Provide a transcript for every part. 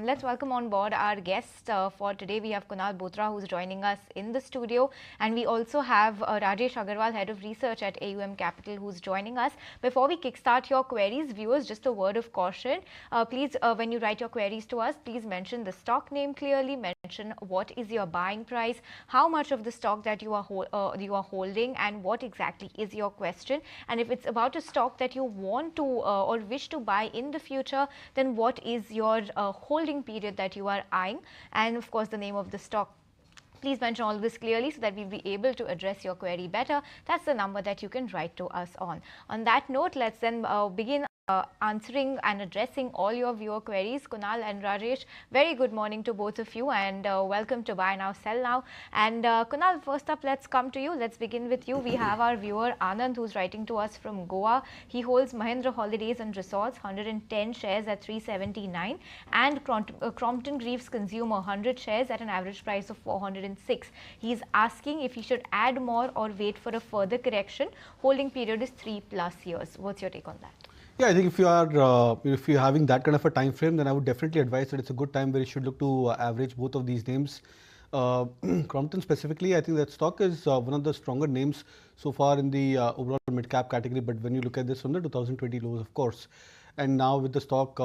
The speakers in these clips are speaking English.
let's welcome on board our guest for today. We have Kunal Botra, who's joining us in the studio, and we also have Rajesh Agarwal, Head of Research at AUM Capital, who's joining us. Before we kickstart your queries, viewers, just a word of caution. Please, when you write your queries to us, please mention the stock name clearly, mention what is your buying price, how much of the stock that you are holding, and what exactly is your question. And if it's about a stock that you want to or wish to buy in the future, then what is your holding period that you are eyeing, and of course the name of the stock. Please mention all this clearly so that we'll be able to address your query better. That's the number that you can write to us on. On that note, let's then begin answering and addressing all your viewer queries. Kunal and Rajesh, very good morning to both of you, and welcome to Buy Now, Sell Now. And Kunal, first up, let's come to you. Let's begin with you. We have our viewer Anand, who's writing to us from Goa. He holds Mahindra Holidays and Resorts, 110 shares at 379, and Crompton Greaves Consumer, 100 shares at an average price of 406. He's asking if he should add more or wait for a further correction. Holding period is 3+ years. What's your take on that? Yeah, I think if you're having that kind of a time frame, then I would definitely advise that it's a good time where you should look to average both of these names. Crompton specifically, I think that stock is one of the stronger names so far in the overall mid cap category. But when you look at this from the 2020 lows, of course, and now with the stock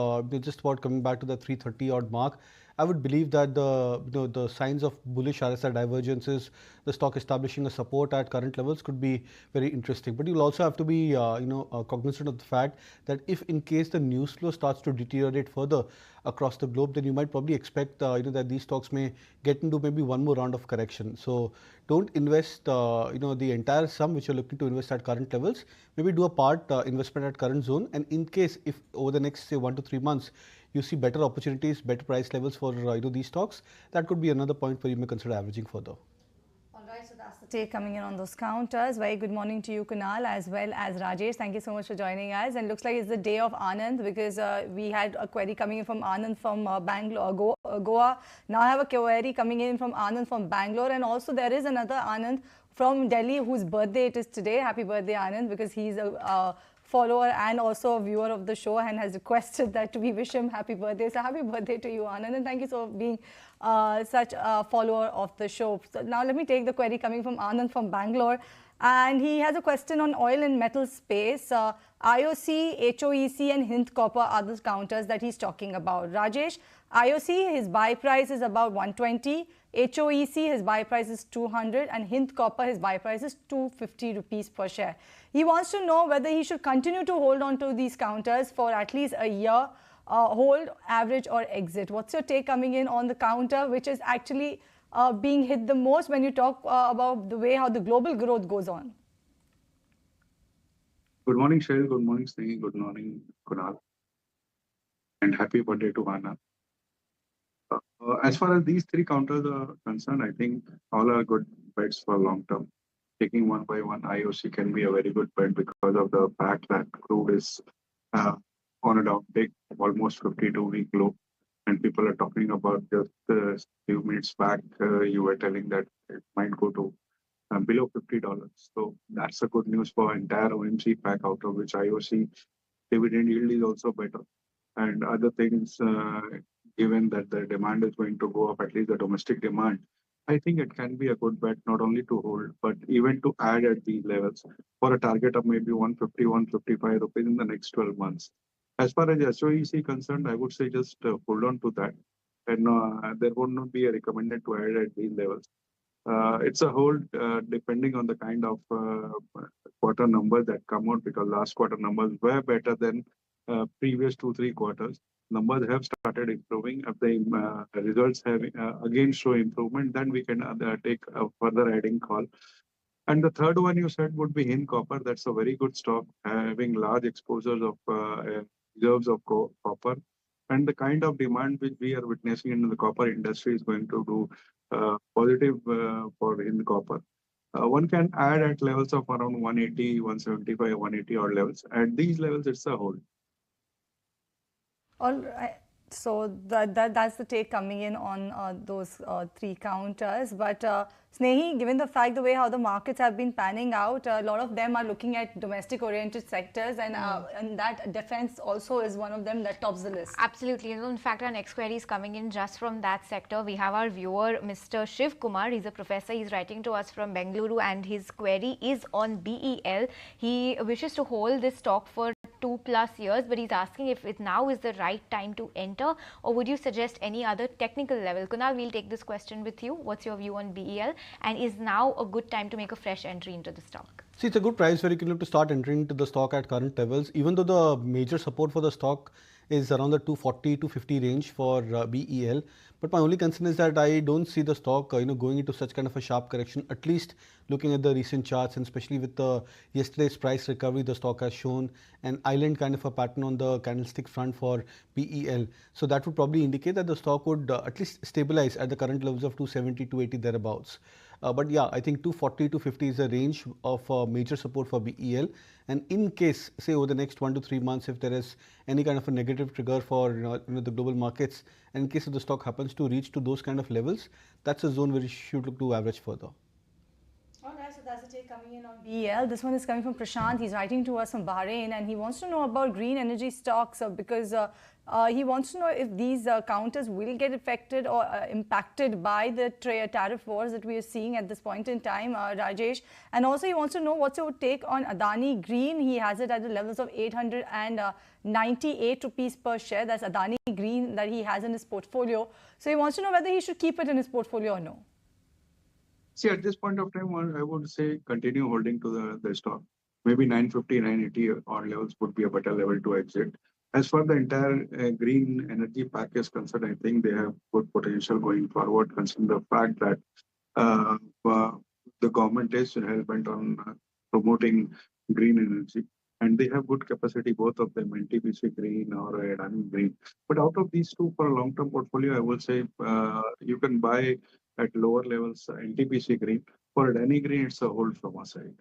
just about coming back to the 330 odd mark, I would believe that the signs of bullish RSI divergences, the stock establishing a support at current levels could be very interesting. But you'll also have to be cognizant of the fact that if in case the news flow starts to deteriorate further across the globe, then you might probably expect that these stocks may get into maybe one more round of correction. So don't invest the entire sum which you're looking to invest at current levels. Maybe do a part investment at current zone, and in case if over the next say 1 to 3 months you see better opportunities, better price levels for these stocks, that could be another point where you may consider averaging further. All right, so that's the take coming in on those counters. Very good morning to you, Kunal, as well as Rajesh. Thank you so much for joining us. And looks like it's the day of Anand, because we had a query coming in from Anand from Bangalore, Goa. Now I have a query coming in from Anand from Bangalore, and also there is another Anand from Delhi whose birthday it is today. Happy birthday, Anand, because he's a follower and also a viewer of the show and has requested that we wish him happy birthday. So happy birthday to you, Anand, and thank you for being such a follower of the show. So now let me take the query coming from Anand from Bangalore, and he has a question on oil and metal space. IOC, HOEC and Hind Copper are the counters that he's talking about. Rajesh, IOC, his buy price is about 120. HOEC, his buy price is 200, and Hind Copper, his buy price is 250 rupees per share. He wants to know whether he should continue to hold on to these counters for at least a year, hold, average or exit. What's your take coming in on the counter, which is actually being hit the most when you talk about the way how the global growth goes on? Good morning, Cheryl. Good morning, Snehi. Good morning, Kunal. And happy birthday to Anna. As far as these three counters are concerned, I think all are good bets for long term. Taking one by one, IOC can be a very good bet because of the fact that crude is on a downtick, almost 52-week low. And people are talking about just a few minutes back, you were telling that it might go to below $50. So that's a good news for entire OMC pack, out of which IOC dividend yield is also better. And other things, given that the demand is going to go up, at least the domestic demand, I think it can be a good bet not only to hold, but even to add at these levels for a target of maybe 150, 155 rupees in the next 12 months. As far as SOEC concerned, I would say just hold on to that. And there would not be a recommended to add at these levels. It's a hold depending on the kind of quarter numbers that come out, because last quarter numbers were better than previous 2-3 quarters. Numbers have started improving. If the results have again show improvement, then we can take a further adding call. And the third one you said would be Hind Copper. That's a very good stock, having large exposures of reserves of copper. And the kind of demand which we are witnessing in the copper industry is going to do positive for Hind Copper. One can add at levels of around 180, 175, 180 odd levels. At these levels, it's a hold. All right. So that's the take coming in on those three counters. But Snehi, given the fact the way how the markets have been panning out, a lot of them are looking at domestic-oriented sectors, and that defense also is one of them that tops the list. Absolutely. In fact, our next query is coming in just from that sector. We have our viewer, Mr. Shiv Kumar. He's a professor. He's writing to us from Bengaluru, and his query is on BEL. He wishes to hold this stock for 2+ years, but he's asking if it now is the right time to enter, or would you suggest any other technical level? Kunal, we'll take this question with you. What's your view on BEL, and is now a good time to make a fresh entry into the stock? See, it's a good price where you can look to start entering into the stock at current levels, even though the major support for the stock is around the 240 to 50 range for BEL. But my only concern is that I don't see the stock going into such kind of a sharp correction, at least looking at the recent charts, and especially with the yesterday's price recovery, the stock has shown an island kind of a pattern on the candlestick front for BEL. So that would probably indicate that the stock would at least stabilize at the current levels of 270 to 80 thereabouts. But yeah, I think 240 to 50 is a range of major support for BEL. And in case, say over the next 1 to 3 months, if there is any kind of a negative trigger for the global markets, and in case if the stock happens to reach to those kind of levels, that's a zone where you should look to average further. Alright, so that's the take coming in on BEL. This one is coming from Prashant. He's writing to us from Bahrain, and he wants to know about green energy stocks because he wants to know if these counters will get affected or impacted by the tariff wars that we are seeing at this point in time, Rajesh. And also he wants to know what's your take on Adani Green. He has it at the levels of 898 rupees per share. That's Adani Green that he has in his portfolio. So he wants to know whether he should keep it in his portfolio or no. See, at this point of time, I would say continue holding to the stock. Maybe 950, 980 odd levels would be a better level to exit. As far the entire green energy pack is concerned, I think they have good potential going forward, considering the fact that uh, uh, the government is hell-bent on promoting green energy. And they have good capacity, both of them, NTPC Green or Adani Green. But out of these two, for a long-term portfolio, I would say you can buy at lower levels NTPC Green. For Adani Green, it's a hold from our side.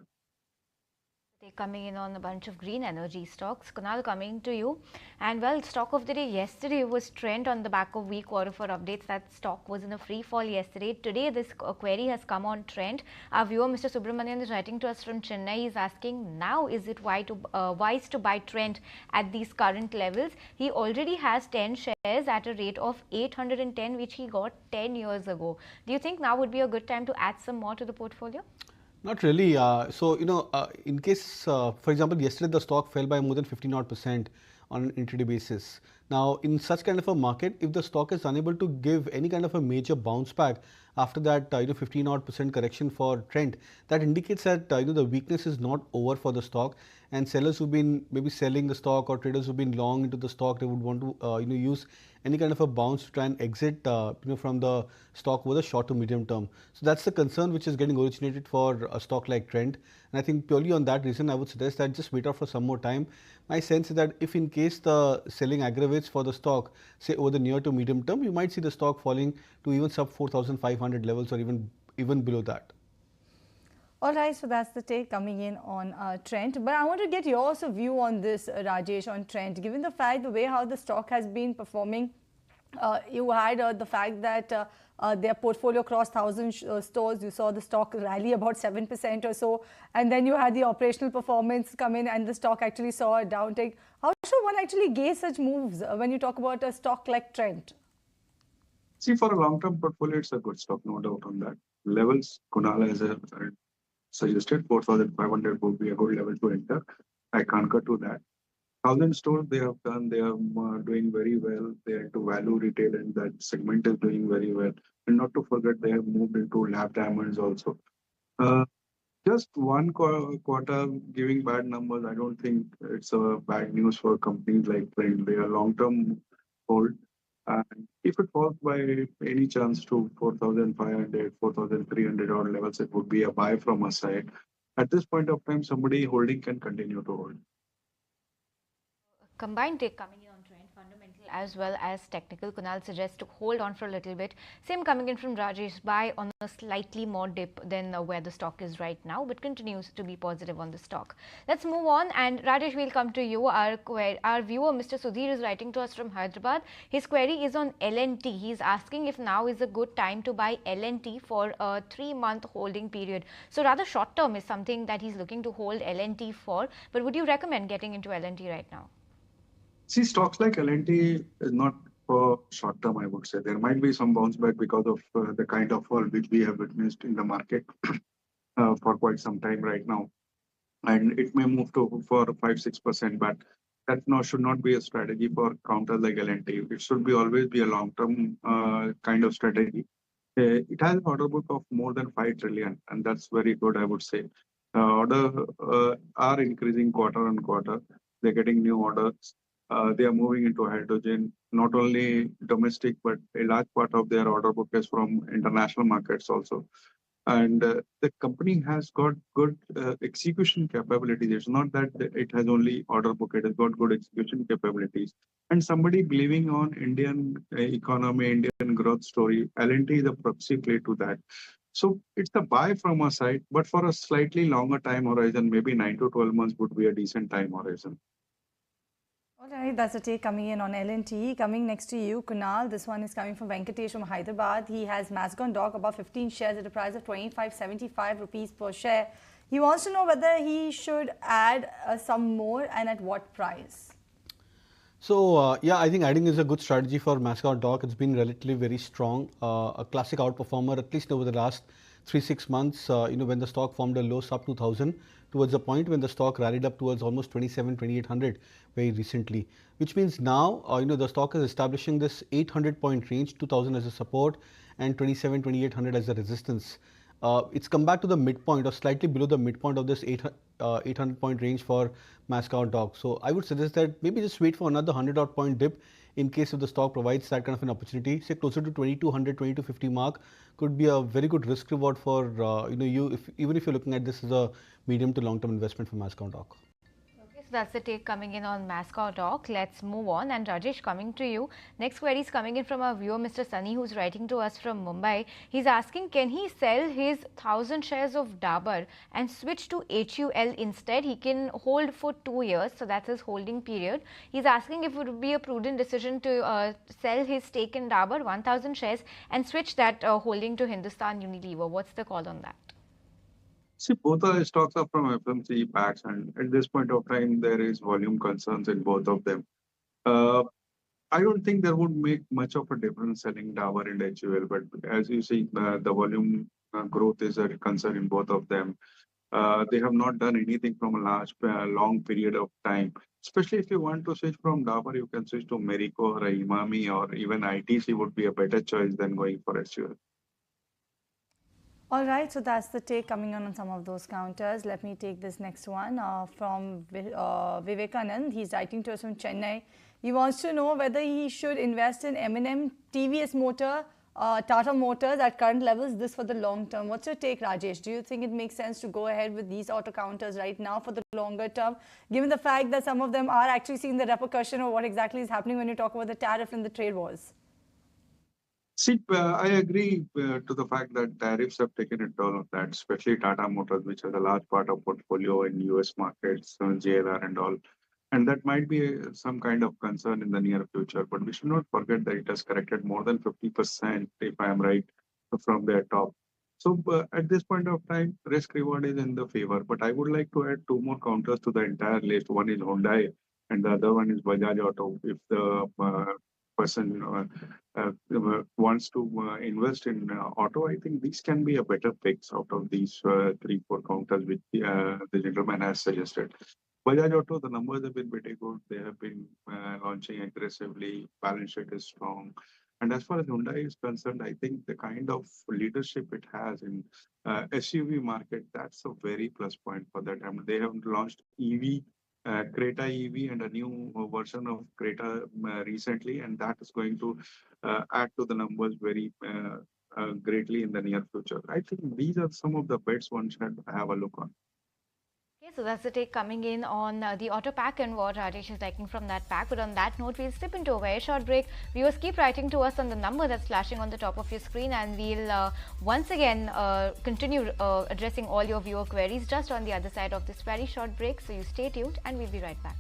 Coming in on a bunch of green energy stocks. Kunal, coming to you. And well, stock of the day yesterday was Trent on the back of weak quarter four updates. That stock was in a free fall yesterday. Today, this query has come on Trent. Our viewer, Mr. Subramanian, is writing to us from Chennai. He's asking, now is it wise to buy Trent at these current levels? He already has 10 shares at a rate of 810, which he got 10 years ago. Do you think now would be a good time to add some more to the portfolio? Not really. In case, for example, yesterday the stock fell by more than 15 odd percent on an intraday basis. Now, in such kind of a market, if the stock is unable to give any kind of a major bounce back after that, 15 odd percent correction for Trent, that indicates that the weakness is not over for the stock, and sellers who've been maybe selling the stock or traders who've been long into the stock, they would want to use any kind of a bounce to try and exit from the stock over the short to medium term. So that's the concern which is getting originated for a stock like Trent. And I think purely on that reason, I would suggest that just wait out for some more time. My sense is that if in case the selling aggravates for the stock, say over the near to medium term, you might see the stock falling to even sub 4,500 levels or even below that. All right, so that's the take coming in on Trent. But I want to get your view on this, Rajesh, on Trent. Given the fact, the way how the stock has been performing, you had the fact that their portfolio crossed 1,000 stores. You saw the stock rally about 7% or so. And then you had the operational performance come in and the stock actually saw a downtake. How should one actually gauge such moves when you talk about a stock like Trent? See, for a long-term portfolio, it's a good stock, no doubt on that. Levels, Kunal has suggested 4,500 would be a good level to enter. I concur to that. 1,000 stores they have done, they are doing very well. They are into value retail and that segment is doing very well. And not to forget, they have moved into lab diamonds also. Just one quarter giving bad numbers, I don't think it's a bad news for companies like Trend. They are long-term hold. And if it falls by any chance to 4,500, 4,300 odd levels, it would be a buy from a side. At this point of time, somebody holding can continue to hold. Combined take coming in on Trend, fundamental As well as technical. Kunal suggests to hold on for a little bit. Same coming in from Rajesh, buy on a slightly more dip than where the stock is right now, but continues to be positive on the stock. Let's move on, and Rajesh, we'll come to you. Our viewer, Mr. Sudhir, is writing to us from Hyderabad. His query is on LNT. He's asking if now is a good time to buy LNT for a 3-month holding period. So rather short term is something that he's looking to hold LNT for, but would you recommend getting into LNT right now? See, stocks like L&T is not for short term, I would say. There might be some bounce back because of the kind of fall which we have witnessed in the market for quite some time right now. And it may move to for 5-6%, but that now should not be a strategy for counters like L&T. It should be always be a long term kind of strategy. It has an order book of more than 5 trillion, and that's very good, I would say. Order are increasing quarter on quarter. They're getting new orders. They are moving into hydrogen, not only domestic, but a large part of their order book is from international markets also. And the company has got good execution capabilities. It's not that it has only order book, it has got good execution capabilities. And somebody believing on Indian economy, Indian growth story, L&T is a proxy play to that. So it's a buy from our side, but for a slightly longer time horizon, maybe 9 to 12 months would be a decent time horizon. All right, that's a take coming in on L&T. Coming next to you, Kunal. This one is coming from Venkatesh from Hyderabad. He has Mascon Dock about 15 shares at a price of 25.75 rupees per share. He wants to know whether he should add some more and at what price. So yeah, I think adding is a good strategy for Mascot Dock. It's been relatively very strong, a classic outperformer at least over the last 3-6 months. When the stock formed a low sub 2000, towards the point when the stock rallied up towards almost 27-2800 very recently, which means now the stock is establishing this 800 point range, 2000 as a support and 27-2800 as a resistance. It's come back to the midpoint or slightly below the midpoint of this 800 point range for Mascot Dog. So I would suggest that maybe just wait for another 100 odd point dip in case if the stock provides that kind of an opportunity. Say closer to 2200, 2250 mark could be a very good risk reward for even if you're looking at this as a medium to long term investment for Mascot Dog. So that's the take coming in on Mascot Dock. Let's move on. And Rajesh, coming to you. Next query is coming in from our viewer, Mr. Sunny, who's writing to us from Mumbai. He's asking, can he sell his 1000 shares of Dabur and switch to HUL instead? He can hold for 2 years, so that's his holding period. He's asking if it would be a prudent decision to sell his stake in Dabur, 1000 shares, and switch that holding to Hindustan Unilever. What's the call on that? See, both the stocks are from FMCG packs, and at this point of time, there is volume concerns in both of them. Uh, I don't think there would make much of a difference selling Dabur and HUL, but as you see, the volume growth is a concern in both of them. They have not done anything from a long period of time. Especially if you want to switch from Dabur, you can switch to Marico or Imami or even ITC would be a better choice than going for HUL. All right, so that's the take coming on some of those counters. Let me take this next one from Vivekanand. He's writing to us from Chennai. He wants to know whether he should invest in M&M, TVS Motor, Tata Motors at current levels, this for the long term. What's your take, Rajesh? Do you think it makes sense to go ahead with these auto counters right now for the longer term, given the fact that some of them are actually seeing the repercussion of what exactly is happening when you talk about the tariff and the trade wars? See, I agree to the fact that tariffs have taken a toll on that, especially Tata Motors, which has a large part of portfolio in US markets, JLR and all. And that might be some kind of concern in the near future. But we should not forget that it has corrected more than 50%, if I am right, from their top. So at this point of time, risk reward is in the favor. But I would like to add two more counters to the entire list. One is Hyundai, and the other one is Bajaj Auto. If the person wants to invest in auto, I think these can be a better picks out of these 3-4 counters which the gentleman has suggested. Bajaj Auto, the numbers have been pretty good. They have been launching aggressively. Balance sheet is strong. And as far as Hyundai is concerned, I think the kind of leadership it has in SUV market, that's a very plus point for that. I mean, they have launched EV, Creta EV, and a new version of Creta recently, and that is going to add to the numbers very greatly in the near future. I think these are some of the bets one should have a look on. So that's the take coming in on the auto pack and what Rajesh is liking from that pack. But on that note, we'll slip into a very short break. Viewers, keep writing to us on the number that's flashing on the top of your screen, and we'll once again continue addressing all your viewer queries just on the other side of this very short break. So you stay tuned, and we'll be right back.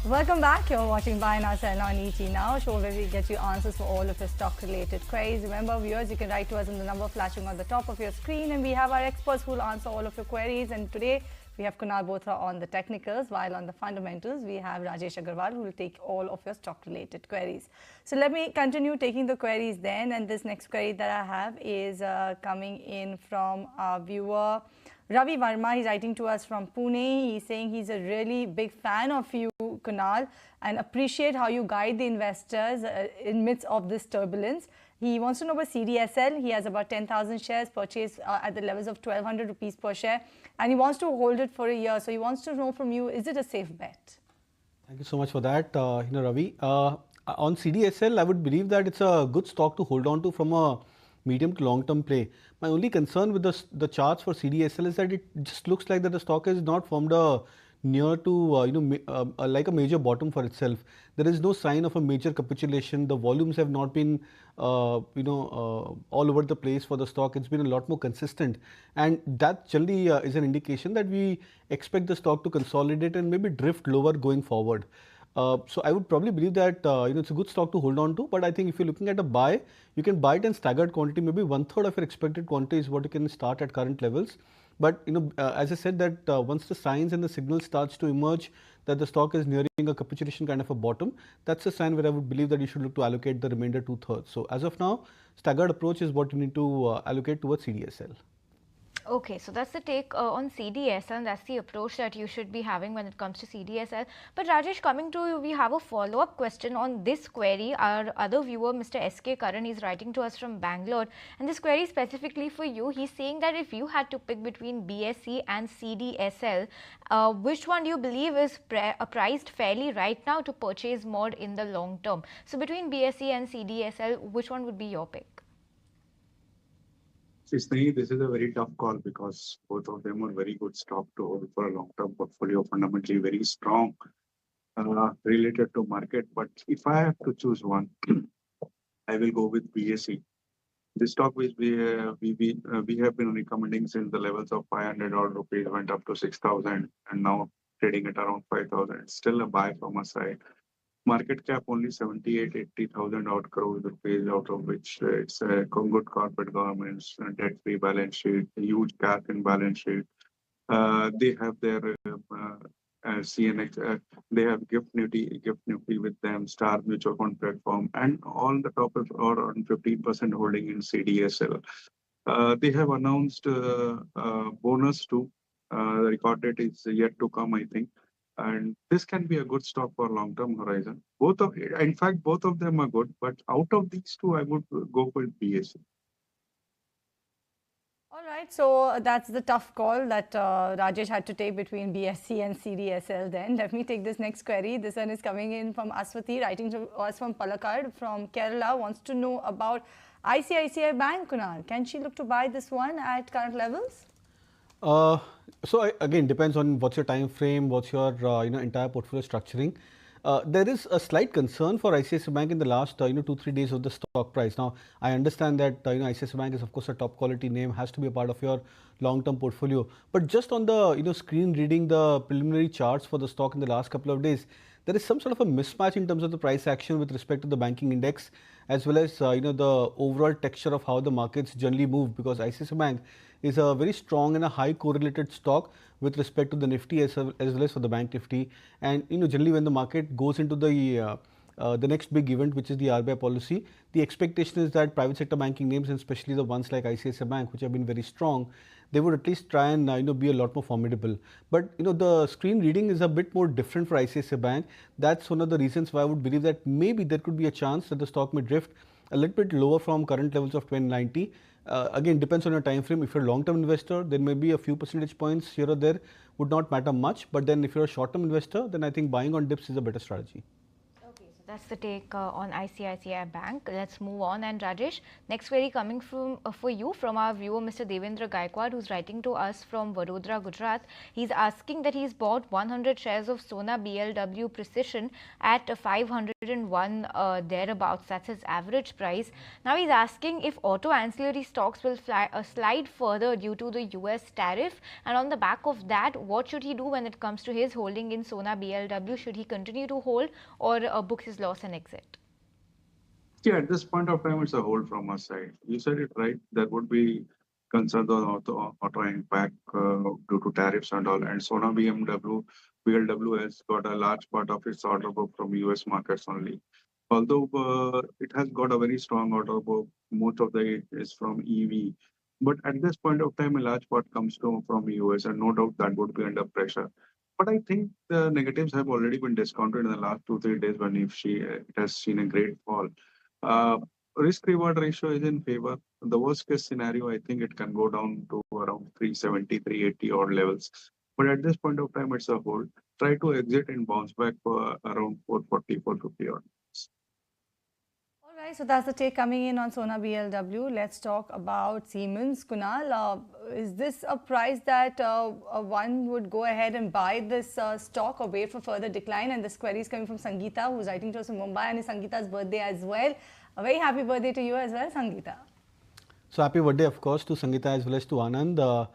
Welcome back. You're watching Buy Now Sell Now on ET Now, show where we get you answers for all of your stock-related queries. Remember, viewers, you can write to us on the number flashing on the top of your screen, and we have our experts who will answer all of your queries. And today, we have Kunal Bothra on the technicals, while on the fundamentals, we have Rajesh Agarwal who will take all of your stock-related queries. So let me continue taking the queries then. And this next query that I have is coming in from our viewer Ravi Verma. He's writing to us from Pune. He's saying he's a really big fan of you, Kunal, and appreciate how you guide the investors in midst of this turbulence. He wants to know about CDSL. He has about 10,000 shares purchased at the levels of 1,200 rupees per share, and he wants to hold it for a year. So he wants to know from you, is it a safe bet? Thank you so much for that, Ravi. On CDSL, I would believe that it's a good stock to hold on to from a medium to long-term play. My only concern with the charts for CDSL is that it just looks like that the stock has not formed a near to like a major bottom for itself. There is no sign of a major capitulation. The volumes have not been all over the place for the stock. It's been a lot more consistent, and that generally is an indication that we expect the stock to consolidate and maybe drift lower going forward. So I would probably believe that it's a good stock to hold on to. But I think if you're looking at a buy, you can buy it in staggered quantity. Maybe 1/3 of your expected quantity is what you can start at current levels. But as I said, that once the signs and the signal starts to emerge that the stock is nearing a capitulation kind of a bottom, that's a sign where I would believe that you should look to allocate the remainder 2/3. So as of now, staggered approach is what you need to allocate towards CDSL. Okay, so that's the take on CDSL, and that's the approach that you should be having when it comes to CDSL. But Rajesh, coming to you, we have a follow-up question on this query. Our other viewer, Mr. S.K. Karan, is writing to us from Bangalore, and this query is specifically for you. He's saying that if you had to pick between BSE and CDSL, which one do you believe is priced fairly right now to purchase more in the long term? So between BSE and CDSL, which one would be your pick? See, this is a very tough call because both of them are very good stock to hold for a long-term portfolio, fundamentally very strong related to market. But if I have to choose one, I will go with BSE. This stock which we have been recommending since the levels of 500 odd rupees went up to 6,000 and now trading at around 5,000. It's still a buy from a side. Market cap only 78-80,000 odd crores rupees, out of which it's a good corporate governance, debt-free balance sheet, huge cash in balance sheet. They have their CNX, they have Gift Nifty with them, Star Mutual Fund platform, and all the top are on 15% holding in CDSL. They have announced bonus too. The record date is yet to come, I think. And this can be a good stock for long-term horizon. In fact, both of them are good, but out of these two, I would go with BSE. All right, so that's the tough call that Rajesh had to take between BSE and CDSL then. Let me take this next query. This one is coming in from Aswati, writing to us from Palakkad, from Kerala, wants to know about ICICI Bank, Kunal. Can she look to buy this one at current levels? So again, depends on what's your time frame, what's your entire portfolio structuring. There is a slight concern for ICICI Bank in the last 2-3 days of the stock price. Now I understand that ICICI Bank is of course a top quality name, has to be a part of your long-term portfolio. But just on the screen reading the preliminary charts for the stock in the last couple of days, there is some sort of a mismatch in terms of the price action with respect to the banking index, as well as the overall texture of how the markets generally move, because ICICI Bank is a very strong and a high correlated stock with respect to the Nifty as well as for the Bank Nifty. And generally when the market goes into the next big event, which is the RBI policy, the expectation is that private sector banking names, and especially the ones like ICICI Bank, which have been very strong, they would at least try and be a lot more formidable. But the screen reading is a bit more different for ICICI Bank. That's one of the reasons why I would believe that maybe there could be a chance that the stock may drift a little bit lower from current levels of 2090. Again, depends on your time frame. If you're a long-term investor, then maybe a few percentage points here or there would not matter much. But then if you're a short-term investor, then I think buying on dips is a better strategy. Okay, so That's the take on ICICI Bank. Let's move on. And Rajesh, next query coming from for you from our viewer, Mr. Devendra Gaikwad, who's writing to us from Vadodara, Gujarat. He's asking that he's bought 100 shares of Sona BLW Precision at 501 thereabouts. That's his average price. Now he's asking if auto ancillary stocks will slide further due to the US tariff. And on the back of that, what should he do when it comes to his holding in Sona BLW? Should he continue to hold or book his loss and exit? Yeah, at this point of time, it's a hold from our side. You said it right. There would be concerns on auto impact due to tariffs and all. And Sona BLW has got a large part of its order book from US markets only. Although it has got a very strong order book, most of it is from EV. But at this point of time, a large part comes from US, and no doubt that would be under pressure. But I think the negatives have already been discounted in the last 2 3 days when if it has seen a great fall. Uh, Risk reward ratio is in favor. The worst case scenario, I think it can go down to around 370, 380 odd levels. But at this point of time, it's a hold. Try to exit and bounce back for around 440, 450 odd. All right, so that's the take coming in on Sona BLW. Let's talk about Siemens. Kunal, is this a price that one would go ahead and buy this stock or wait for further decline? And this query is coming from Sangeeta, who's writing to us from Mumbai, and it's Sangeeta's birthday as well. A very happy birthday to you as well, Sangeeta. So happy birthday, of course, to Sangeeta as well as to Anand.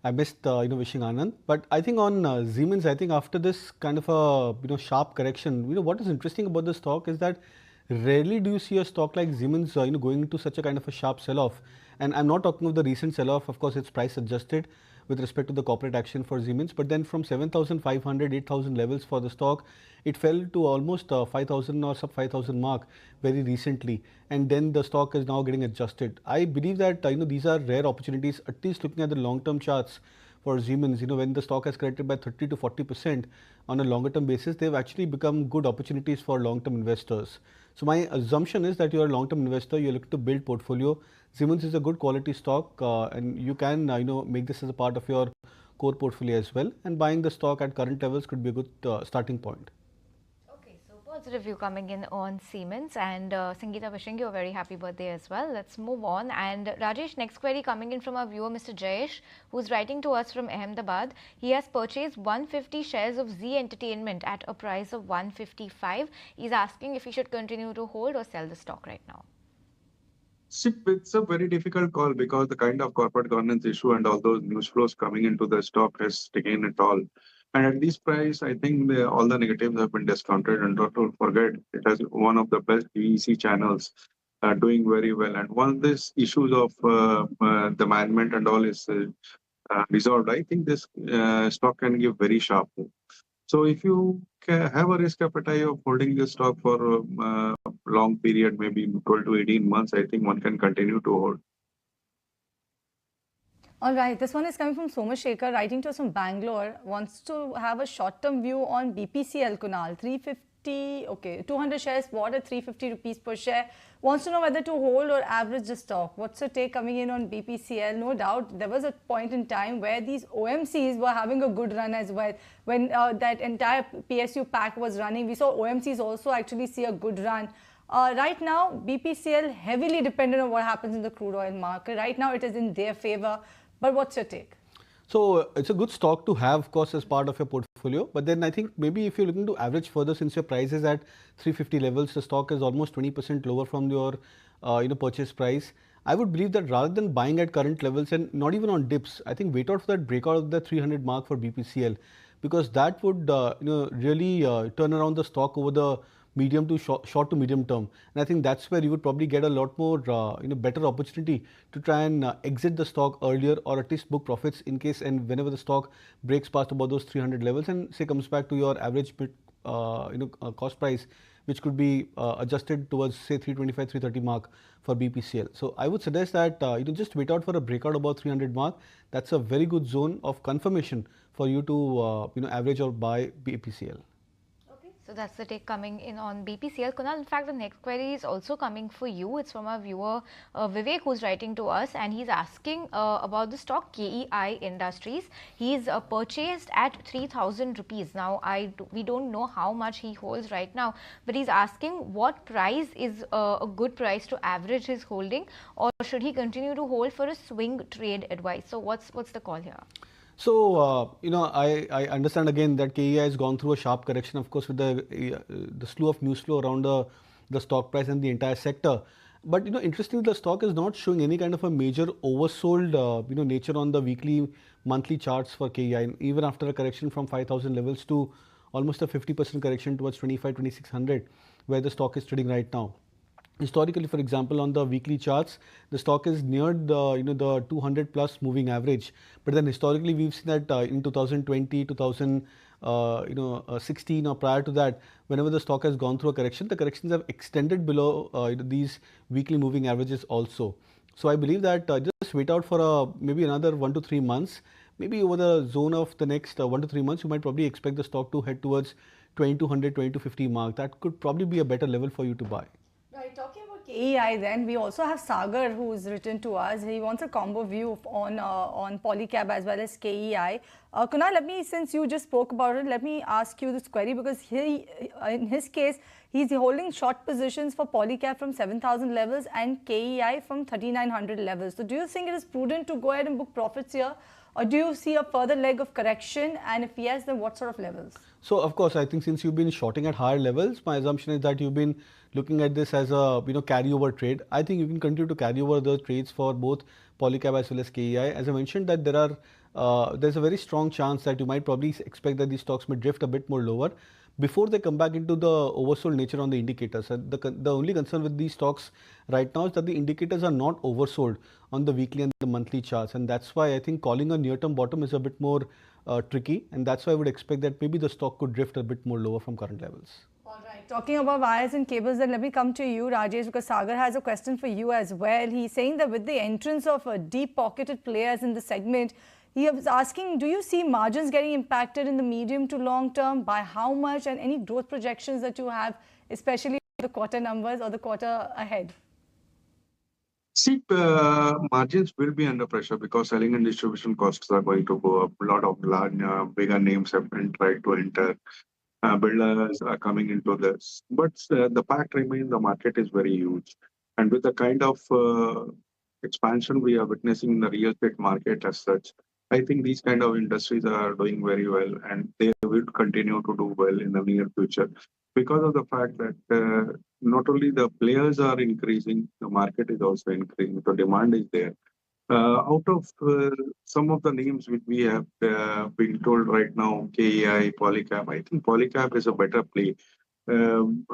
I missed wishing Anand, but I think on Siemens, I think after this kind of a sharp correction, what is interesting about the stock is that rarely do you see a stock like Siemens going into such a kind of a sharp sell-off. And I'm not talking of the recent sell-off. Of course, it's price adjusted with respect to the corporate action for Siemens. But then from 7,500, 8,000 levels for the stock, it fell to almost 5,000 or sub 5,000 mark very recently. And then the stock is now getting adjusted. I believe that these are rare opportunities, at least looking at the long-term charts for Siemens. When the stock has corrected by 30 to 40% on a longer term basis, they've actually become good opportunities for long-term investors. So my assumption is that you're a long-term investor, you're looking to build portfolio. Siemens is a good quality stock, and you can make this as a part of your core portfolio as well. And buying the stock at current levels could be a good starting point. Okay, so positive review coming in on Siemens, and Sangeeta wishing you a very happy birthday as well. Let's move on. And Rajesh, next query coming in from our viewer, Mr. Jayesh, who's writing to us from Ahmedabad. He has purchased 150 shares of Z Entertainment at a price of 155. He's asking if he should continue to hold or sell the stock right now. See, it's a very difficult call because the kind of corporate governance issue and all those news flows coming into the stock has taken it all. And at this price, I think all the negatives have been discounted. And don't forget, it has one of the best VEC channels doing very well. And once these issues of the management and all is resolved, I think this stock can give very sharp move. So if you have a risk appetite of holding this stock for a long period, maybe 12 to 18 months, I think one can continue to hold. All right, this one is coming from Somashekar, writing to us from Bangalore, wants to have a short-term view on BPCL, Kunal, 350, okay, 200 shares bought at 350 rupees per share, wants to know whether to hold or average the stock. What's your take coming in on BPCL? No doubt, there was a point in time where these OMCs were having a good run as well. When that entire PSU pack was running, we saw OMCs also actually see a good run. Right now, BPCL heavily dependent on what happens in the crude oil market. Right now, it is in their favor. But what's your take? So it's a good stock to have, of course, as part of your portfolio. But then I think maybe if you're looking to average further, since your price is at 350 levels, the stock is almost 20% lower from your purchase price. I would believe that rather than buying at current levels and not even on dips, I think wait out for that breakout of the 300 mark for BPCL, because that would really turn around the stock over the medium to short to medium term. And I think that's where you would probably get a lot more better opportunity to try and exit the stock earlier, or at least book profits in case and whenever the stock breaks past about those 300 levels and say comes back to your average cost price, which could be adjusted towards say 325 330 mark for BPCL. So I would suggest that just wait out for a breakout above 300 mark. That's a very good zone of confirmation for you to average or buy BPCL. So that's the take coming in on BPCL. Kunal, in fact, the next query is also coming for you. It's from our viewer Vivek, who's writing to us, and he's asking about the stock KEI Industries. He's purchased at 3,000 rupees. Now, we don't know how much he holds right now, but he's asking what price is a good price to average his holding, or should he continue to hold for a swing trade advice? So, what's the call here? So, I understand again that KEI has gone through a sharp correction, of course, with the slew of news flow around the stock price and the entire sector. But, interestingly, the stock is not showing any kind of a major oversold, nature on the weekly, monthly charts for KEI, even after a correction from 5,000 levels to almost a 50% correction towards 2600, where the stock is trading right now. Historically, for example, on the weekly charts, the stock is near the 200 plus moving average. But then historically, we've seen that in 2020, 2016 or prior to that, whenever the stock has gone through a correction, the corrections have extended below these weekly moving averages also. So I believe that just wait out for maybe another 1 to 3 months. Maybe over the zone of the next 1 to 3 months, you might probably expect the stock to head towards 2200, 2250 mark. That could probably be a better level for you to buy. Right, talking about KEI then, we also have Sagar who's written to us. He wants a combo view on Polycab as well as KEI. Kunal, since you just spoke about it, let me ask you this query because in his case, he's holding short positions for Polycab from 7,000 levels and KEI from 3,900 levels. So do you think it is prudent to go ahead and book profits here? Or do you see a further leg of correction? And if yes, then what sort of levels? So of course, I think since you've been shorting at higher levels, my assumption is that you've been looking at this as a carryover trade. I think you can continue to carry over the trades for both Polycab as well as KEI. As I mentioned, that there's a very strong chance that you might probably expect that these stocks may drift a bit more lower before they come back into the oversold nature on the indicators. And the only concern with these stocks right now is that the indicators are not oversold on the weekly and the monthly charts, and that's why I think calling a near-term bottom is a bit more tricky, and that's why I would expect that maybe the stock could drift a bit more lower from current levels. All right. Talking about wires and cables, then let me come to you, Rajesh, because Sagar has a question for you as well. He's saying that with the entrance of deep-pocketed players in the segment, he was asking, do you see margins getting impacted in the medium to long term? By how much? And any growth projections that you have, especially the quarter numbers or the quarter ahead? See, margins will be under pressure because selling and distribution costs are going to go up. A lot of large, bigger names have been tried to enter. Builders are coming into this. But the fact remains the market is very huge. And with the kind of expansion we are witnessing in the real estate market as such, I think these kind of industries are doing very well and they will continue to do well in the near future because of the fact that not only the players are increasing, the market is also increasing. The demand is there. Out of some of the names which we have been told right now, KEI, Polycab, I think Polycab is a better play on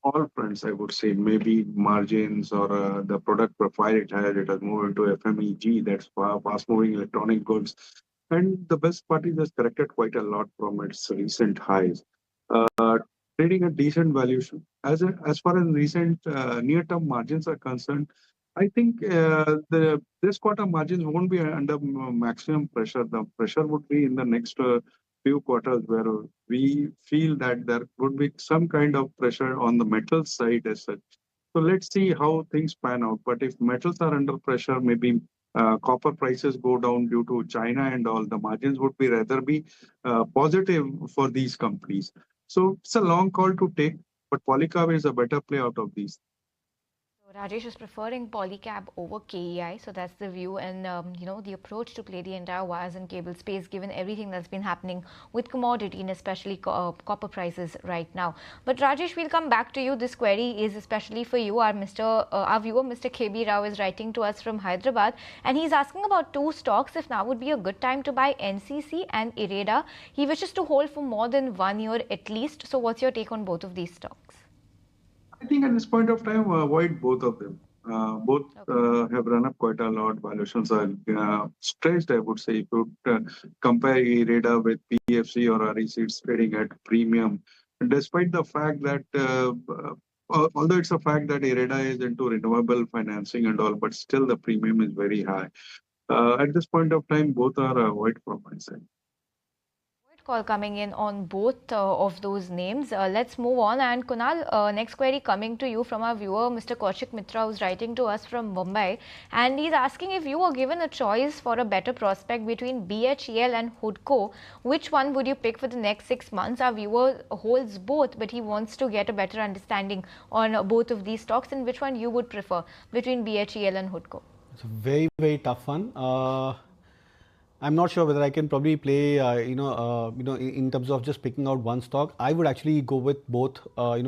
all fronts, I would say. Maybe margins or the product profile it has. It has moved into FMEG, that's fast moving electronic goods. And the best part is has corrected quite a lot from its recent highs. Uh, Trading a decent valuation. As far as recent near-term margins are concerned, I think the this quarter margins won't be under maximum pressure. The pressure would be in the next few quarters where we feel that there would be some kind of pressure on the metal side as such. So let's see how things pan out. But if metals are under pressure, maybe copper prices go down due to China and all, the margins would be rather be positive for these companies. So it's a long call to take, but Polycarb is a better play out of these. So Rajesh is preferring Polycab over KEI, so that's the view and the approach to play the entire wires and cable space, given everything that's been happening with commodity and especially copper prices right now. But Rajesh, we'll come back to you. This query is especially for you. Our viewer, Mr. KB Rao, is writing to us from Hyderabad, and he's asking about two stocks. If now would be a good time to buy NCC and Ireda. He wishes to hold for more than 1 year at least. So, what's your take on both of these stocks? I think at this point of time, avoid both of them. Both Okay. have run up quite a lot. Valuations are stretched, I would say. If you compare IREDA with PFC or REC, it's trading at premium. And despite the fact that, although it's a fact that IREDA is into renewable financing and all, but still the premium is very high. At this point of time, both are avoid from my side. Call coming in on both of those names. Let's move on. And Kunal, next query coming to you from our viewer, Mr. Kaushik Mitra, who's writing to us from Mumbai. And he's asking, if you were given a choice for a better prospect between BHEL and Hudco, which one would you pick for the next 6 months? Our viewer holds both, but he wants to get a better understanding on both of these stocks, and which one you would prefer between BHEL and Hudco. It's a very, very tough one. I'm not sure whether I can probably play, in terms of just picking out one stock. I would actually go with both,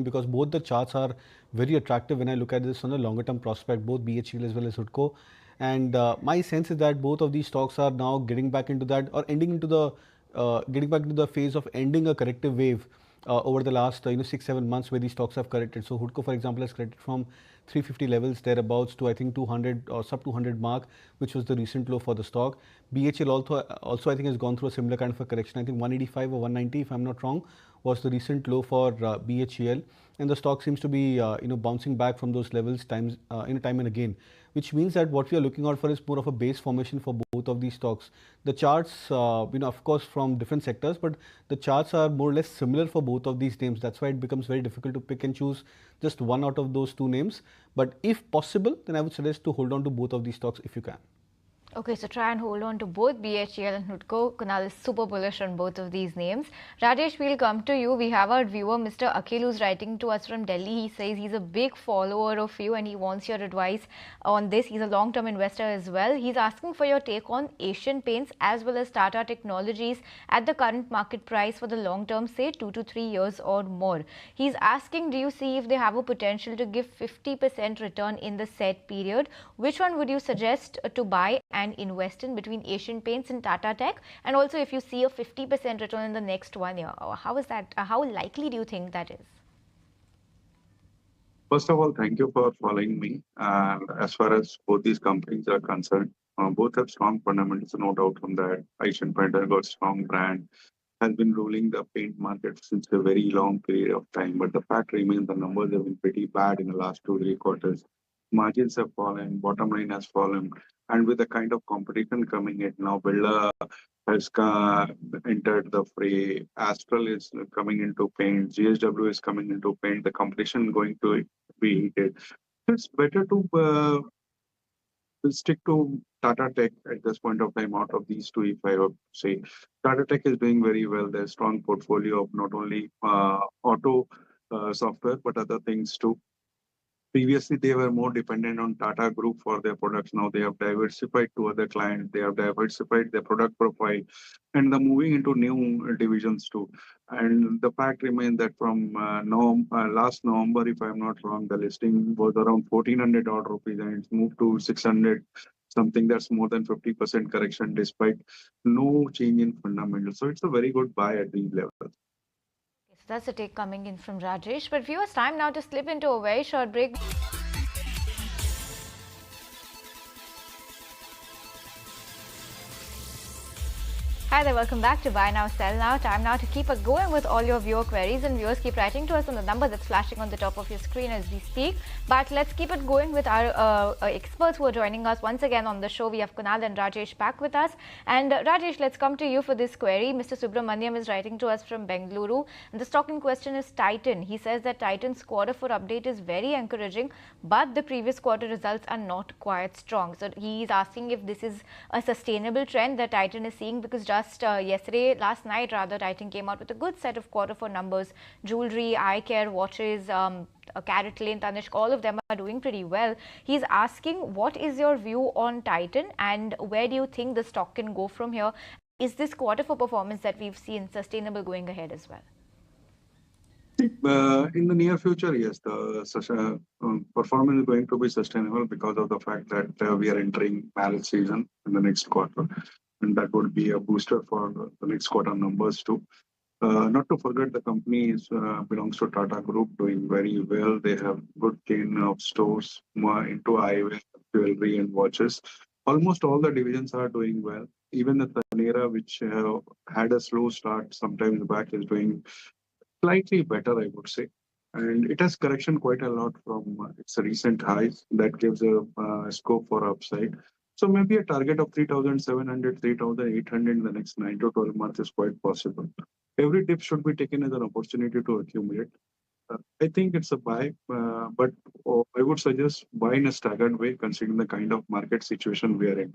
because both the charts are very attractive when I look at this on a longer term prospect, both BHEL as well as Hudco. And my sense is that both of these stocks are now getting back into that, or getting back into the phase of ending a corrective wave over the last 6-7 months, where these stocks have corrected. So Hudco, for example, has corrected from 350 levels thereabouts to I think 200 or sub 200 mark, which was the recent low for the stock. BHL also I think has gone through a similar kind of a correction. I think 185 or 190, if I'm not wrong, was the recent low for BHEL, and the stock seems to be bouncing back from those levels time and again, which means that what we are looking out for is more of a base formation for both of these stocks. The charts, of course, from different sectors, but the charts are more or less similar for both of these names. That's why it becomes very difficult to pick and choose just one out of those two names. But if possible, then I would suggest to hold on to both of these stocks if you can. Okay, so try and hold on to both BHEL and Hudco. Kunal is super bullish on both of these names. Rajesh, we'll come to you. We have our viewer, Mr. Akhil, who's writing to us from Delhi. He says he's a big follower of you and he wants your advice on this. He's a long-term investor as well. He's asking for your take on Asian Paints as well as Tata Technologies at the current market price for the long term, say 2 to 3 years or more. He's asking, do you see if they have a potential to give 50% return in the set period? Which one would you suggest to buy and invest in between Asian Paints and Tata Tech? And also, if you see a 50% return in the next 1 year, how is that? How likely do you think that is? First of all, thank you for following me. And as far as both these companies are concerned, both have strong fundamentals, no doubt on that. Asian Paint has got strong brand, has been ruling the paint market since a very long period of time. But the fact remains the numbers have been pretty bad in the last 2-3 quarters. Margins have fallen, bottom line has fallen. And with the kind of competition coming in now, Birla has entered the fray. Astral is coming into paint. GSW is coming into paint. The competition going to be heated. It's better to stick to Tata Tech at this point of time out of these two, if I would say. Tata Tech is doing very well. There's strong portfolio of not only auto software, but other things too. Previously, they were more dependent on Tata Group for their products. Now they have diversified to other clients. They have diversified their product profile, and they're moving into new divisions too. And the fact remains that from last November, if I'm not wrong, the listing was around 1,400 odd rupees, and it's moved to 600 something. That's more than 50% correction despite no change in fundamentals. So it's a very good buy at these levels. So that's a take coming in from Rajesh. But viewers, time now to slip into a very short break. Hi there, welcome back to Buy Now, Sell Now. Time now to keep us going with all your viewer queries, and viewers keep writing to us on the number that's flashing on the top of your screen as we speak. But let's keep it going with our experts who are joining us once again on the show. We have Kunal and Rajesh back with us. And Rajesh, let's come to you for this query. Mr. Subramaniam is writing to us from Bengaluru. And the stock in question is Titan. He says that Titan's quarter 4 update is very encouraging, but the previous quarter results are not quite strong. So he is asking if this is a sustainable trend that Titan is seeing, because last night, Titan came out with a good set of quarter 4 numbers. Jewelry, eye care, watches, CaratLane, Tanishq, all of them are doing pretty well. He's asking, what is your view on Titan and where do you think the stock can go from here? Is this quarter 4 performance that we've seen sustainable going ahead as well? In the near future, yes, such a performance is going to be sustainable because of the fact that we are entering marriage season in the next quarter, and that would be a booster for the next quarter numbers too. Not to forget, the company belongs to Tata Group, doing very well. They have good chain of stores into eyewear, jewelry, and watches. Almost all the divisions are doing well. Even the Taneira, which had a slow start sometimes back, is doing slightly better, I would say. And it has correction quite a lot from its recent highs. That gives a scope for upside. So maybe a target of 3,700, 3,800 in the next 9 to 12 months is quite possible. Every dip should be taken as an opportunity to accumulate. I think it's a buy, but I would suggest buy in a staggered way considering the kind of market situation we are in.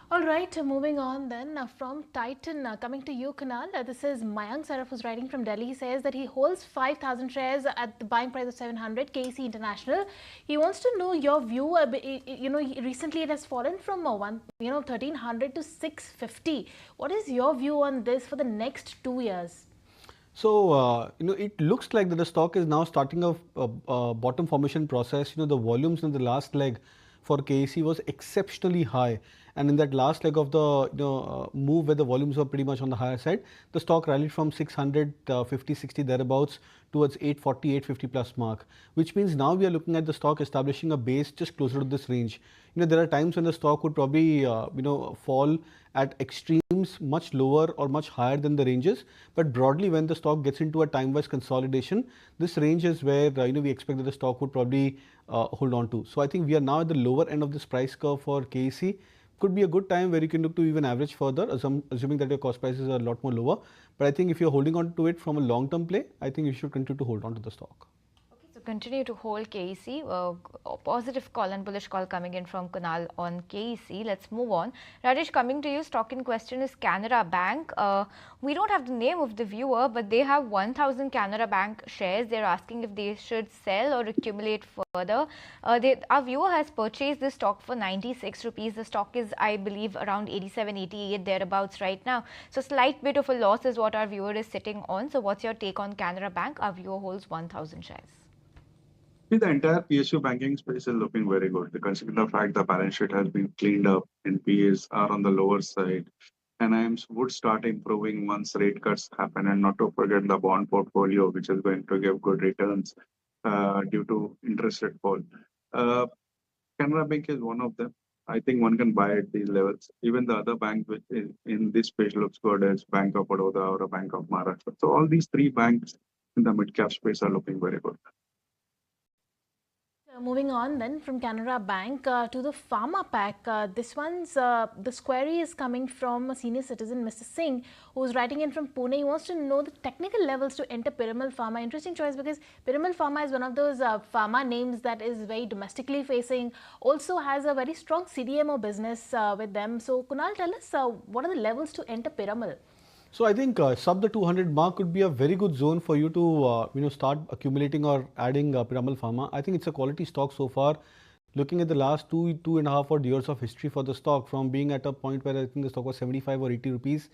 All right, moving on then from Titan, coming to you, Kunal. This is Mayank Saraf who's writing from Delhi. He says that he holds 5,000 shares at the buying price of 700 KC International. He wants to know your view. Recently it has fallen from 1,300 to 650. What is your view on this for the next 2 years? So, it looks like that the stock is now starting a bottom formation process. The volumes in the last leg for KEC was exceptionally high. And in that last leg of the move where the volumes were pretty much on the higher side, the stock rallied from 650, 60 thereabouts towards 840, 850 plus mark, which means now we are looking at the stock establishing a base just closer to this range. There are times when the stock would probably, fall at extremes much lower or much higher than the ranges. But broadly, when the stock gets into a time-wise consolidation, this range is where, we expect that the stock would probably hold on to. So I think we are now at the lower end of this price curve for KEC. Could be a good time where you can look to even average further, assuming that your cost prices are a lot more lower. But I think if you're holding on to it from a long-term play, I think you should continue to hold on to the stock. Okay, so continue to hold KEC. Positive call and bullish call coming in from Kunal on KEC. Let's move on. Rajesh, coming to you, stock in question is Canara Bank. We don't have the name of the viewer, but they have 1,000 Canara Bank shares. They're asking if they should sell or accumulate further. Our viewer has purchased this stock for 96 rupees. The stock is, I believe, around 87, 88 thereabouts right now. So slight bit of a loss is what our viewer is sitting on. So what's your take on Canara Bank? Our viewer holds 1,000 shares. See, the entire PSU banking space is looking very good. Considering the fact the balance sheet has been cleaned up, NPAs are on the lower side, and IMs would start improving once rate cuts happen, and not to forget the bond portfolio, which is going to give good returns due to interest rate fall. Canara Bank is one of them. I think one can buy at these levels. Even the other bank which is in this page looks good as Bank of Baroda or a Bank of Maharashtra. So all these three banks in the mid-cap space are looking very good. Moving on then from Canara Bank to the pharma pack. This this query is coming from a senior citizen, Mr. Singh, who is writing in from Pune. He wants to know the technical levels to enter Piramal Pharma. Interesting choice because Piramal Pharma is one of those pharma names that is very domestically facing, also has a very strong CDMO business with them. So Kunal, tell us what are the levels to enter Piramal? So I think sub the 200 mark could be a very good zone for you to start accumulating or adding Piramal Pharma. I think it's a quality stock so far. Looking at the last two and a half odd years of history for the stock, from being at a point where I think the stock was 75 or 80 rupees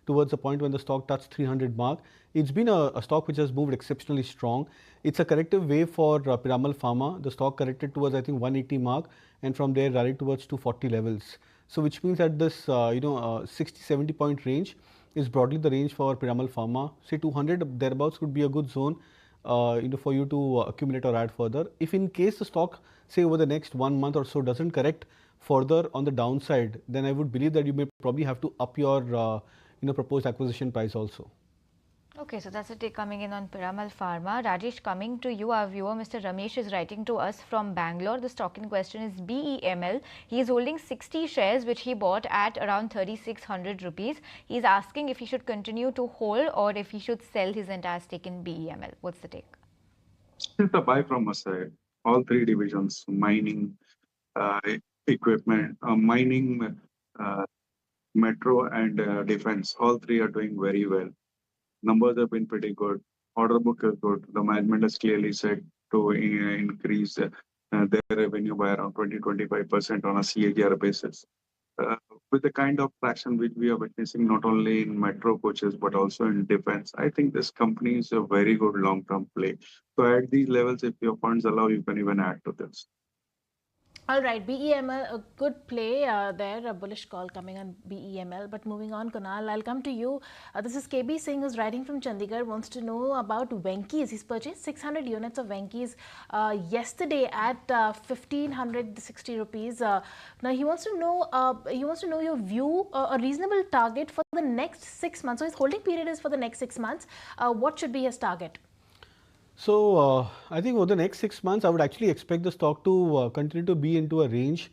towards a point when the stock touched 300 mark. It's been a stock which has moved exceptionally strong. It's a corrective wave for Piramal Pharma. The stock corrected towards I think 180 mark, and from there rallied towards 240 levels. So which means that this 60-70 point range is broadly the range for Piramal Pharma. Say 200 thereabouts could be a good zone for you to accumulate or add further. If in case the stock, say over the next 1 month or so, doesn't correct further on the downside, then I would believe that you may probably have to up your proposed acquisition price also. Okay, so that's a take coming in on Piramal Pharma. Rajesh, coming to you, our viewer, Mr. Ramesh, is writing to us from Bangalore. The stock in question is BEML. He is holding 60 shares, which he bought at around 3,600 rupees. He is asking if he should continue to hold or if he should sell his entire stake in BEML. What's the take? It's a buy from a side. All three divisions, mining, equipment, mining, metro and defense, all three are doing very well. Numbers have been pretty good. Order book is good. The management has clearly said to increase their revenue by around 20-25% on a CAGR basis. With the kind of traction which we are witnessing not only in metro coaches but also in defense, I think this company is a very good long-term play. So at these levels, if your funds allow, you can even add to this. All right, BEML, a good play there, a bullish call coming on BEML. But moving on, Kunal, I'll come to you. This is KB Singh, who's writing from Chandigarh, wants to know about Venky's. He's purchased 600 units of Venky's yesterday at 1,560 rupees. Now he wants to know your view, a reasonable target for the next 6 months. So his holding period is for the next 6 months. What should be his target? So I think over the next 6 months, I would actually expect the stock to continue to be into a range.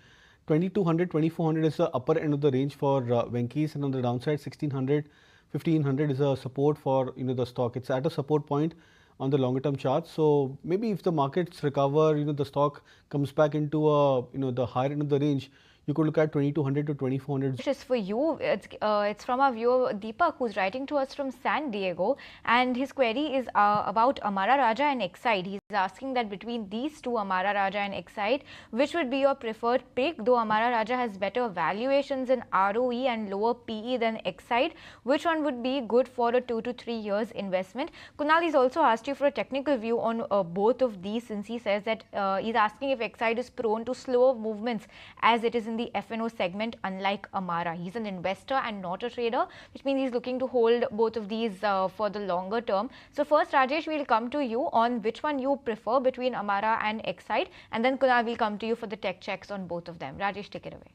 2200, 2400 is the upper end of the range for Venky's, and on the downside 1600, 1500 is a support for the stock. It's at a support point on the longer term chart. So maybe if the markets recover, the stock comes back into a the higher end of the range, you could look at 2200 to 2400. Which is for you. It's from our viewer Deepak, who's writing to us from San Diego, and his query is about Amara Raja and Exide. He's asking that between these two, Amara Raja and Exide, which would be your preferred pick? Though Amara Raja has better valuations in ROE and lower PE than Exide, which one would be good for a 2 to 3 years investment? Kunal, he's also asked you for a technical view on both of these, since he says that he's asking if Exide is prone to slower movements as it is in the F&O segment, unlike Amara. He's an investor and not a trader, which means he's looking to hold both of these for the longer term. So first, Rajesh, we'll come to you on which one you prefer between Amara and Exide, and then Kunal will come to you for the tech checks on both of them. Rajesh, take it away.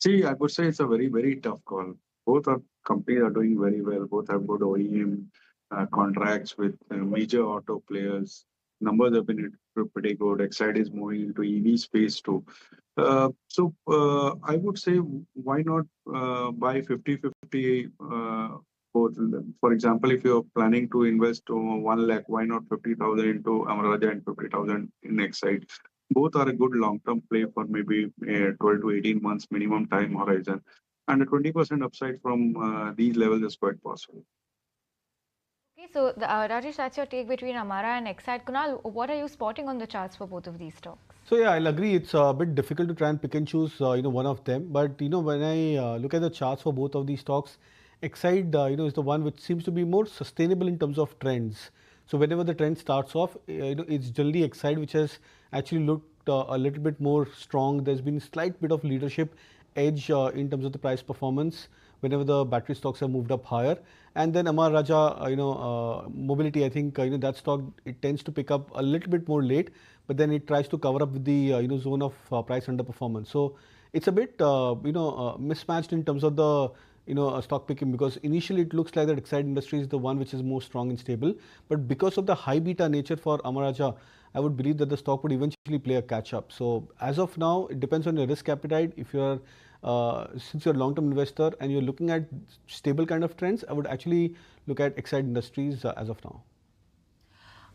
See, I would say it's a very, very tough call. Both are companies are doing very well. Both have good OEM contracts with major auto players. Numbers have been pretty good. Exide is moving into EV space too. I would say, why not buy 50-50 both? For example, if you're planning to invest 1 lakh, why not 50,000 into Amara Raja and 50,000 in Exide? Both are a good long-term play for maybe 12 to 18 months minimum time horizon. And a 20% upside from these levels is quite possible. Okay, so Rajesh, that's your take between Amara and Exide. Kunal, what are you spotting on the charts for both of these stocks? So yeah, I'll agree. It's a bit difficult to try and pick and choose, one of them. But when I look at the charts for both of these stocks, Exide, is the one which seems to be more sustainable in terms of trends. So whenever the trend starts off, it's generally Exide which has actually looked a little bit more strong. There's been a slight bit of leadership edge in terms of the price performance whenever the battery stocks have moved up higher. And then Amara Raja, mobility, I think, that stock, it tends to pick up a little bit more late, but then it tries to cover up with the, zone of price underperformance. So it's a bit, mismatched in terms of the, stock picking, because initially it looks like that Exide Industries is the one which is more strong and stable. But because of the high beta nature for Amara Raja, I would believe that the stock would eventually play a catch up. So as of now, it depends on your risk appetite. If you're since you're a long-term investor and you're looking at stable kind of trends, I would actually look at Exide Industries as of now.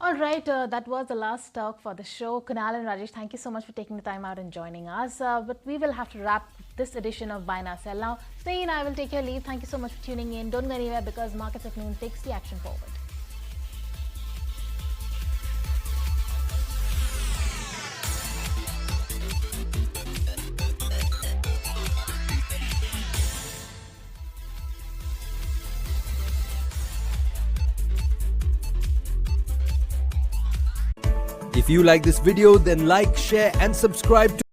All right, that was the last talk for the show. Kunal and Rajesh, thank you so much for taking the time out and joining us. But we will have to wrap this edition of Buy Now Sell Now. Sneh and I will take your leave. Thank you so much for tuning in. Don't go anywhere, because Markets at Noon takes the action forward. If you like this video, then like, share and subscribe to